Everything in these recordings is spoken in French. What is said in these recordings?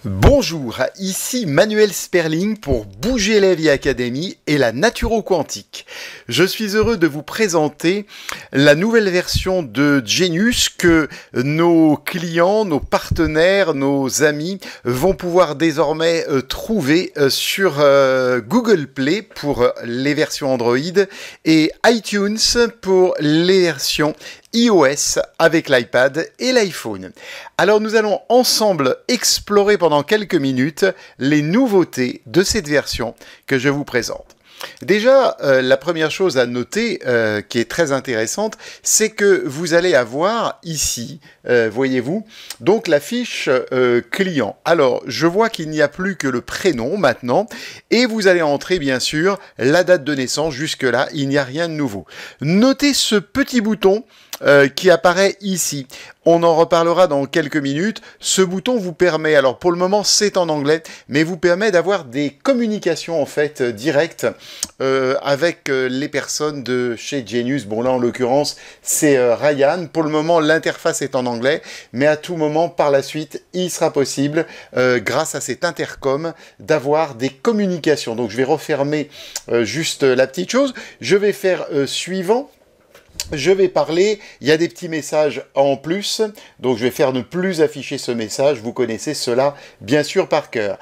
Bonjour, ici Manuel Sperling pour Bouger la vie Academy et la Naturo-Quantique. Je suis heureux de vous présenter la nouvelle version de Genius que nos clients, nos partenaires, nos amis vont pouvoir désormais trouver sur Google Play pour les versions Android et iTunes pour les versions iOS avec l'iPad et l'iPhone. Alors nous allons ensemble explorer pendant quelques minutes les nouveautés de cette version que je vous présente. Déjà, la première chose à noter, qui est très intéressante, c'est que vous allez avoir ici, voyez-vous, donc la fiche client. Alors, je vois qu'il n'y a plus que le prénom maintenant, et vous allez entrer bien sûr la date de naissance. Jusque-là, il n'y a rien de nouveau. Notez ce petit bouton qui apparaît ici. On en reparlera dans quelques minutes. Ce bouton vous permet, alors pour le moment c'est en anglais, mais vous permet d'avoir des communications en fait directes avec les personnes de chez Genius. Bon là en l'occurrence c'est Ryan. Pour le moment l'interface est en anglais, mais à tout moment par la suite il sera possible grâce à cet intercom d'avoir des communications. Donc je vais refermer juste la petite chose. Je vais faire suivant. Je vais parler, il y a des petits messages en plus, donc je vais faire ne plus afficher ce message, vous connaissez cela bien sûr par cœur.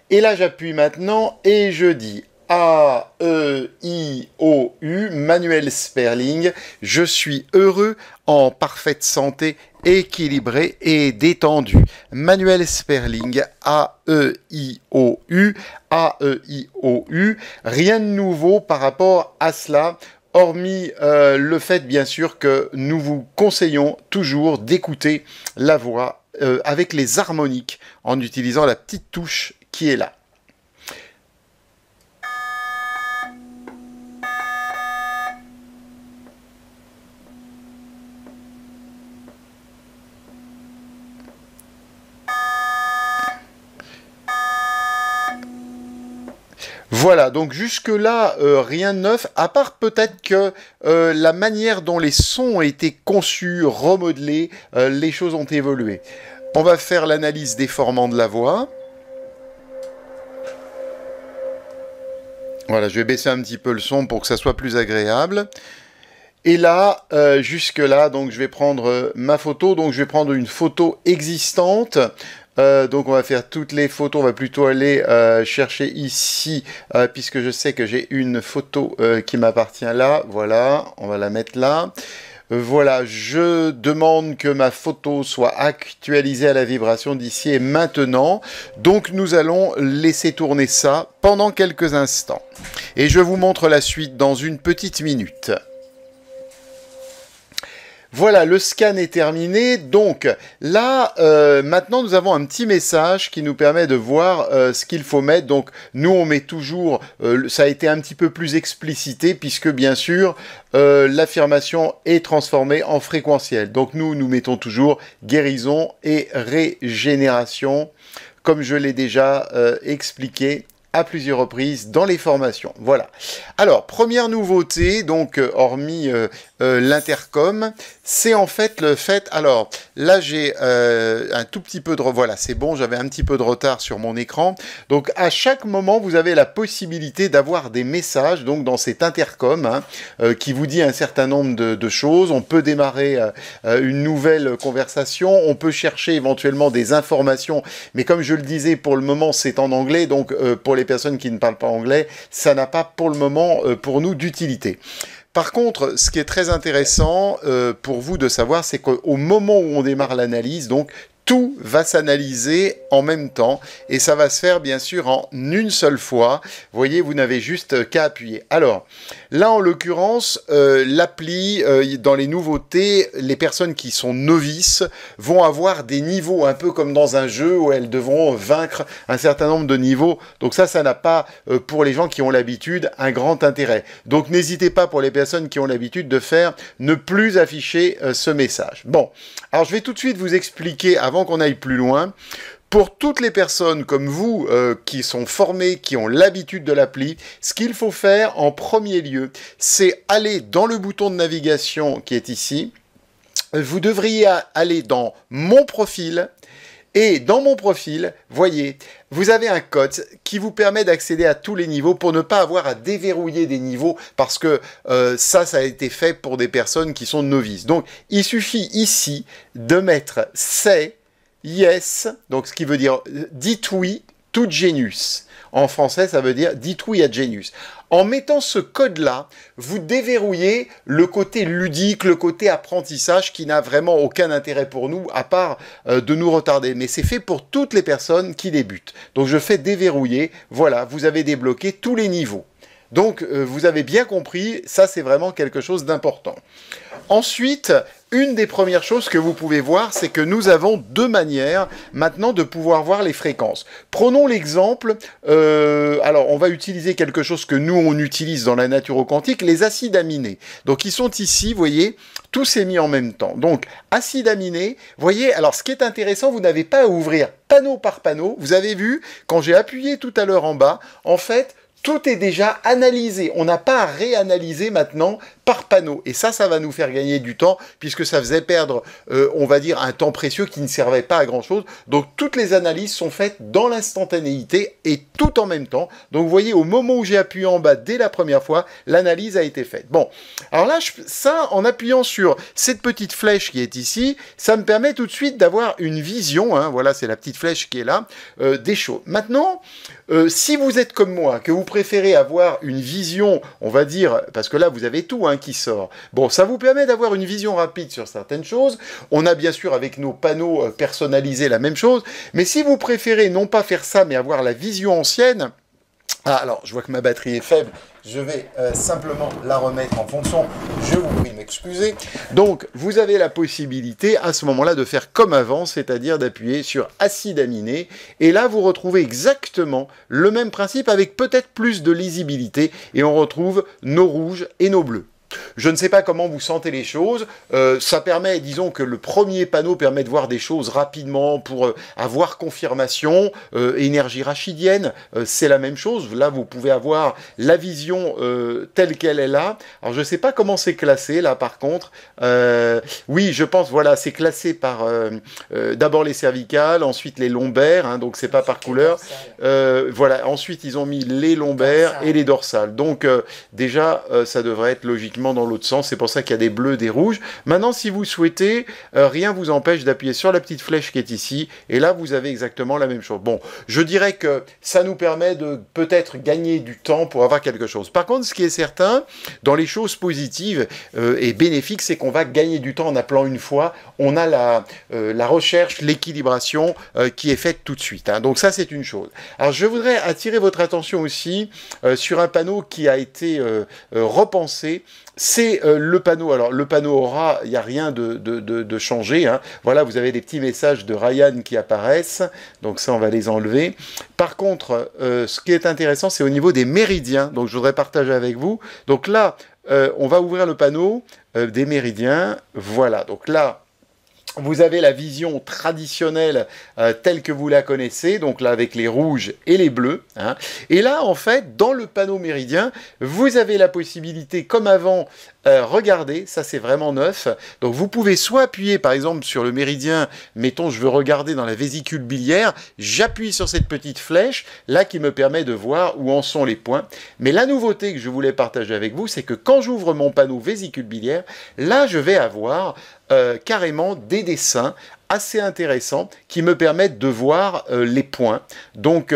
Et là j'appuie maintenant et je dis A-E-I-O-U, Manuel Sperling, je suis heureux, en parfaite santé, équilibré et détendu. Manuel Sperling, A-E-I-O-U, A-E-I-O-U, rien de nouveau par rapport à cela. Hormis le fait, bien sûr, que nous vous conseillons toujours d'écouter la voix avec les harmoniques en utilisant la petite touche qui est là. Voilà, donc jusque-là, rien de neuf, à part peut-être que la manière dont les sons ont été conçus, remodelés, les choses ont évolué. On va faire l'analyse déformant de la voix. Voilà, je vais baisser un petit peu le son pour que ça soit plus agréable. Et là, jusque-là, donc je vais prendre ma photo, donc je vais prendre une photo existante. Donc on va faire toutes les photos, on va plutôt aller chercher ici, puisque je sais que j'ai une photo qui m'appartient là, voilà, on va la mettre là. Voilà, je demande que ma photo soit actualisée à la vibration d'ici et maintenant. Donc nous allons laisser tourner ça pendant quelques instants. Et je vous montre la suite dans une petite minute. Voilà, le scan est terminé. Donc là, maintenant, nous avons un petit message qui nous permet de voir ce qu'il faut mettre. Donc nous, on met toujours, ça a été un petit peu plus explicité puisque bien sûr, l'affirmation est transformée en fréquentiel. Donc nous mettons toujours guérison et régénération, comme je l'ai déjà expliqué à plusieurs reprises dans les formations. Voilà. Alors, première nouveauté, donc hormis l'intercom, c'est en fait le fait... Alors, là, j'ai un tout petit peu de... Voilà, c'est bon, j'avais un petit peu de retard sur mon écran. Donc, à chaque moment, vous avez la possibilité d'avoir des messages, donc dans cet intercom, hein, qui vous dit un certain nombre de choses. On peut démarrer une nouvelle conversation, on peut chercher éventuellement des informations, mais comme je le disais, pour le moment, c'est en anglais, donc pour les personnes qui ne parlent pas anglais, ça n'a pas pour le moment pour nous d'utilité. Par contre, ce qui est très intéressant pour vous de savoir, c'est qu'au moment où on démarre l'analyse, donc tout va s'analyser en même temps et ça va se faire bien sûr en une seule fois. Vous voyez, vous n'avez juste qu'à appuyer. Alors, là en l'occurrence, l'appli, dans les nouveautés, les personnes qui sont novices vont avoir des niveaux un peu comme dans un jeu où elles devront vaincre un certain nombre de niveaux. Donc ça n'a pas, pour les gens qui ont l'habitude, un grand intérêt. Donc n'hésitez pas pour les personnes qui ont l'habitude de faire ne plus afficher ce message. Bon, alors je vais tout de suite vous expliquer avant qu'on aille plus loin. Pour toutes les personnes comme vous qui sont formées, qui ont l'habitude de l'appli, ce qu'il faut faire en premier lieu, c'est aller dans le bouton de navigation qui est ici. Vous devriez aller dans « Mon profil » Et dans mon profil, voyez, vous avez un code qui vous permet d'accéder à tous les niveaux pour ne pas avoir à déverrouiller des niveaux parce que ça a été fait pour des personnes qui sont novices. Donc, il suffit ici de mettre say yes, donc ce qui veut dire dites oui to Genius. En français, ça veut dire dites oui à Genius. En mettant ce code-là, vous déverrouillez le côté ludique, le côté apprentissage qui n'a vraiment aucun intérêt pour nous, à part de nous retarder. Mais c'est fait pour toutes les personnes qui débutent. Donc je fais déverrouiller, voilà, vous avez débloqué tous les niveaux. Donc vous avez bien compris, ça c'est vraiment quelque chose d'important. Ensuite, une des premières choses que vous pouvez voir, c'est que nous avons deux manières maintenant de pouvoir voir les fréquences. Prenons l'exemple, alors on va utiliser quelque chose que nous on utilise dans la naturo-quantique, les acides aminés. Donc ils sont ici, vous voyez, tout s'est mis en même temps. Donc acides aminés, vous voyez, alors ce qui est intéressant, vous n'avez pas à ouvrir panneau par panneau. Vous avez vu, quand j'ai appuyé tout à l'heure en bas, en fait, tout est déjà analysé. On n'a pas à réanalyser maintenant par panneau. Et ça va nous faire gagner du temps, puisque ça faisait perdre, on va dire, un temps précieux qui ne servait pas à grand-chose. Donc, toutes les analyses sont faites dans l'instantanéité et tout en même temps. Donc, vous voyez, au moment où j'ai appuyé en bas, dès la première fois, l'analyse a été faite. Bon, alors là, ça, en appuyant sur cette petite flèche qui est ici, ça me permet tout de suite d'avoir une vision, hein, voilà, c'est la petite flèche qui est là, des choses. Maintenant, si vous êtes comme moi, que vous préférez avoir une vision, on va dire, parce que là, vous avez tout, hein, qui sort. Bon, ça vous permet d'avoir une vision rapide sur certaines choses. On a bien sûr avec nos panneaux personnalisés la même chose. Mais si vous préférez non pas faire ça, mais avoir la vision ancienne... Ah, alors, je vois que ma batterie est faible. Je vais simplement la remettre en fonction. Je vous prie de m'excuser. Donc, vous avez la possibilité à ce moment-là de faire comme avant, c'est-à-dire d'appuyer sur acide aminé. Et là, vous retrouvez exactement le même principe avec peut-être plus de lisibilité. Et on retrouve nos rouges et nos bleus. Je ne sais pas comment vous sentez les choses, ça permet, disons que le premier panneau permet de voir des choses rapidement pour avoir confirmation, énergie rachidienne, c'est la même chose, là vous pouvez avoir la vision telle qu'elle est là. Alors je ne sais pas comment c'est classé là par contre, oui je pense, voilà, c'est classé par d'abord les cervicales, ensuite les lombaires, hein, donc c'est pas par couleur, voilà, ensuite ils ont mis les lombaires et les dorsales, donc déjà ça devrait être logiquement dans l'autre sens, c'est pour ça qu'il y a des bleus, des rouges. Maintenant, si vous souhaitez, rien vous empêche d'appuyer sur la petite flèche qui est ici, et là, vous avez exactement la même chose. Bon, je dirais que ça nous permet de peut-être gagner du temps pour avoir quelque chose. Par contre, ce qui est certain, dans les choses positives et bénéfiques, c'est qu'on va gagner du temps en appelant une fois. On a la recherche, l'équilibration qui est faite tout de suite, hein. Donc ça, c'est une chose. Alors, je voudrais attirer votre attention aussi sur un panneau qui a été repensé. C'est le panneau. Alors, le panneau aura, il n'y a rien de changé, hein. Voilà, vous avez des petits messages de Ryan qui apparaissent. Donc ça, on va les enlever. Par contre, ce qui est intéressant, c'est au niveau des méridiens. Donc, je voudrais partager avec vous. Donc là, on va ouvrir le panneau des méridiens. Voilà, donc là... Vous avez la vision traditionnelle telle que vous la connaissez, donc là avec les rouges et les bleus, hein. Et là, en fait, dans le panneau méridien, vous avez la possibilité, comme avant, regardez, ça c'est vraiment neuf, donc vous pouvez soit appuyer par exemple sur le méridien, mettons je veux regarder dans la vésicule biliaire, j'appuie sur cette petite flèche, là qui me permet de voir où en sont les points, mais la nouveauté que je voulais partager avec vous, c'est que quand j'ouvre mon panneau vésicule biliaire, là je vais avoir carrément des dessins assez intéressants qui me permettent de voir les points. Donc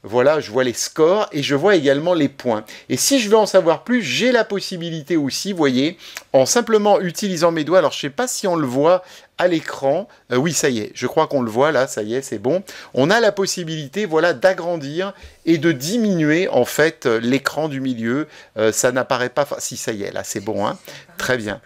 voilà, je vois les scores et je vois également les points. Et si je veux en savoir plus, j'ai la possibilité aussi, vous voyez, en simplement utilisant mes doigts, alors je ne sais pas si on le voit à l'écran, oui ça y est, je crois qu'on le voit là, ça y est, c'est bon. On a la possibilité, voilà, d'agrandir et de diminuer en fait l'écran du milieu. Ça n'apparaît pas, si ça y est, là c'est bon, hein, très bien.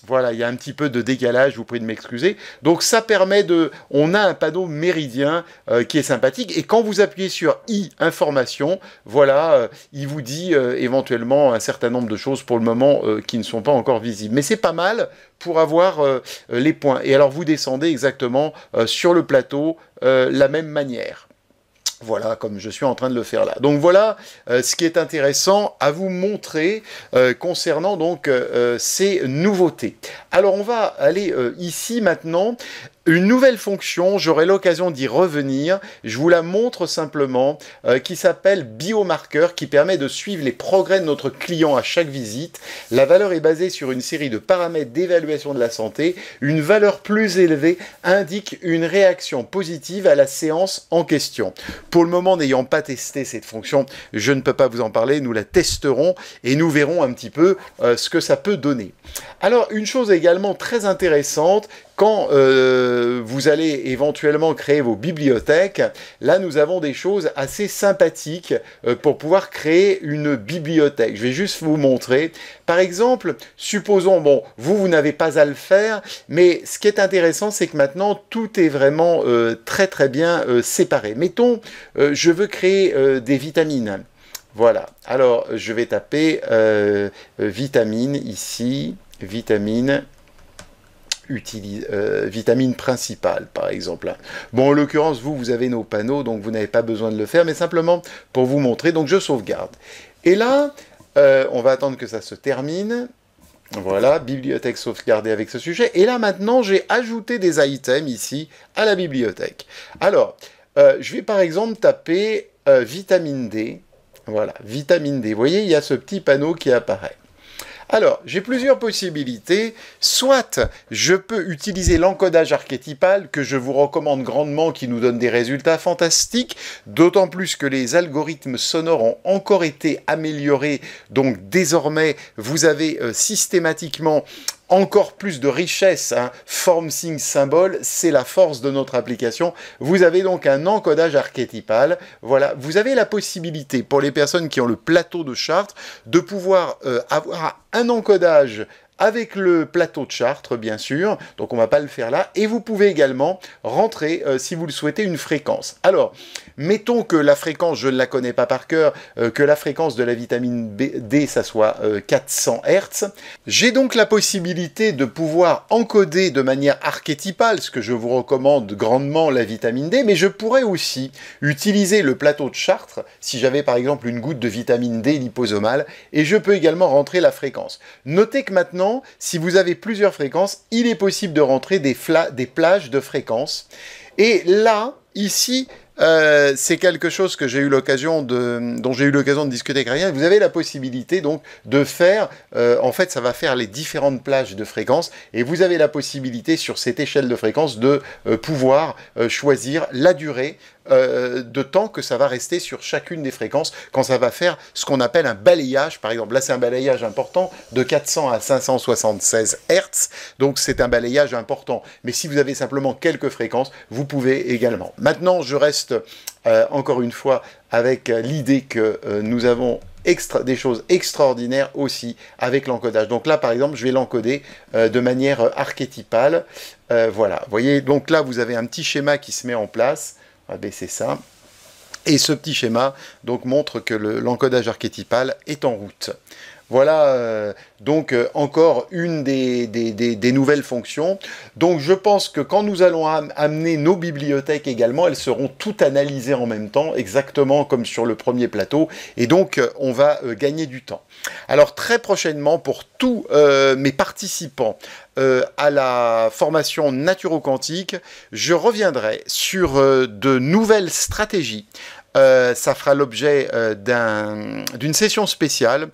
Voilà, il y a un petit peu de décalage, je vous prie de m'excuser. Donc ça permet de... On a un panneau méridien qui est sympathique. Et quand vous appuyez sur I, information, voilà, il vous dit éventuellement un certain nombre de choses pour le moment qui ne sont pas encore visibles. Mais c'est pas mal pour avoir les points. Et alors vous descendez exactement sur le plateau la même manière. Voilà, comme je suis en train de le faire là. Donc voilà ce qui est intéressant à vous montrer concernant donc ces nouveautés. Alors on va aller ici maintenant. Une nouvelle fonction, j'aurai l'occasion d'y revenir, je vous la montre simplement, qui s'appelle biomarqueur, qui permet de suivre les progrès de notre client à chaque visite. La valeur est basée sur une série de paramètres d'évaluation de la santé. Une valeur plus élevée indique une réaction positive à la séance en question. Pour le moment, n'ayant pas testé cette fonction, je ne peux pas vous en parler, nous la testerons et nous verrons un petit peu ce que ça peut donner. Alors, une chose également très intéressante, quand vous allez éventuellement créer vos bibliothèques, là nous avons des choses assez sympathiques pour pouvoir créer une bibliothèque. Je vais juste vous montrer. Par exemple, supposons, bon, vous n'avez pas à le faire, mais ce qui est intéressant, c'est que maintenant tout est vraiment très très bien séparé. Mettons, je veux créer des vitamines. Voilà, alors je vais taper vitamine ici, vitamine vitamine principale, par exemple. Bon, en l'occurrence, vous avez nos panneaux, donc vous n'avez pas besoin de le faire, mais simplement pour vous montrer. Donc, je sauvegarde. Et là, on va attendre que ça se termine. Voilà, bibliothèque sauvegardée avec ce sujet. Et là, maintenant, j'ai ajouté des items ici à la bibliothèque. Alors, je vais par exemple taper vitamine D. Voilà, vitamine D. Vous voyez, il y a ce petit panneau qui apparaît. Alors, j'ai plusieurs possibilités. Soit je peux utiliser l'encodage archétypal que je vous recommande grandement, qui nous donne des résultats fantastiques, d'autant plus que les algorithmes sonores ont encore été améliorés. Donc désormais, vous avez systématiquement encore plus de richesse, hein. Forme, signe, symbole, c'est la force de notre application. Vous avez donc un encodage archétypal. Voilà, vous avez la possibilité, pour les personnes qui ont le plateau de Chartres, de pouvoir avoir un encodage avec le plateau de Chartres, bien sûr, donc on ne va pas le faire là, et vous pouvez également rentrer, si vous le souhaitez, une fréquence. Alors, mettons que la fréquence, je ne la connais pas par cœur, que la fréquence de la vitamine D, ça soit 400 Hz. J'ai donc la possibilité de pouvoir encoder de manière archétypale, ce que je vous recommande grandement, la vitamine D, mais je pourrais aussi utiliser le plateau de Chartres, si j'avais par exemple une goutte de vitamine D liposomale, et je peux également rentrer la fréquence. Notez que maintenant, si vous avez plusieurs fréquences, il est possible de rentrer des plages de fréquences. Et là, ici, c'est quelque chose que j'ai eu l'occasion dont j'ai eu l'occasion de discuter avec Ryan. Vous avez la possibilité donc de faire, en fait, ça va faire les différentes plages de fréquences, et vous avez la possibilité sur cette échelle de fréquences de pouvoir choisir la durée de temps que ça va rester sur chacune des fréquences quand ça va faire ce qu'on appelle un balayage. Par exemple, là c'est un balayage important de 400 à 576 Hz, donc c'est un balayage important. Mais si vous avez simplement quelques fréquences, vous pouvez également. Maintenant, je reste encore une fois avec l'idée que nous avons des choses extraordinaires aussi avec l'encodage. Donc là, par exemple, je vais l'encoder de manière archétypale. Voilà, vous voyez, donc là, vous avez un petit schéma qui se met en place. On va baisser ça. Et ce petit schéma donc montre que l'encodage archétypal est en route. Voilà donc encore une des nouvelles fonctions. Donc je pense que quand nous allons amener nos bibliothèques également, elles seront toutes analysées en même temps, exactement comme sur le premier plateau. Et donc on va gagner du temps. Alors très prochainement, pour tous mes participants à la formation Naturo-Quantique, je reviendrai sur de nouvelles stratégies. Ça fera l'objet d'une session spéciale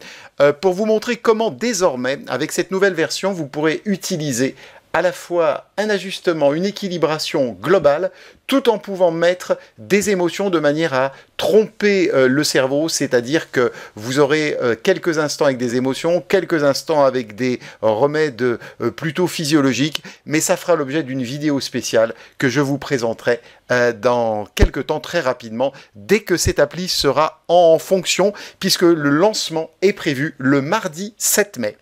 pour vous montrer comment désormais, avec cette nouvelle version, vous pourrez utiliser à la fois un ajustement, une équilibration globale, tout en pouvant mettre des émotions de manière à tromper le cerveau, c'est-à-dire que vous aurez quelques instants avec des émotions, quelques instants avec des remèdes plutôt physiologiques, mais ça fera l'objet d'une vidéo spéciale que je vous présenterai dans quelques temps, très rapidement, dès que cette appli sera en fonction, puisque le lancement est prévu le mardi 7 mai.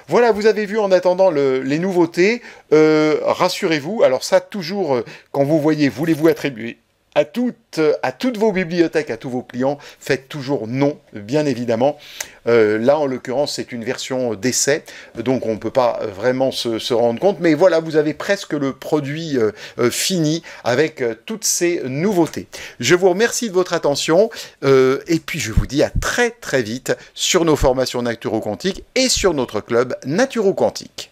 Voilà, vous avez vu en attendant les nouveautés, rassurez-vous, alors ça toujours, quand vous voyez, voulez-vous attribuer à toutes vos bibliothèques, à tous vos clients, faites toujours non, bien évidemment. Là, en l'occurrence, c'est une version d'essai, donc on ne peut pas vraiment se rendre compte. Mais voilà, vous avez presque le produit fini avec toutes ces nouveautés. Je vous remercie de votre attention et puis je vous dis à très très vite sur nos formations Naturo-Quantique et sur notre club Naturo-Quantique.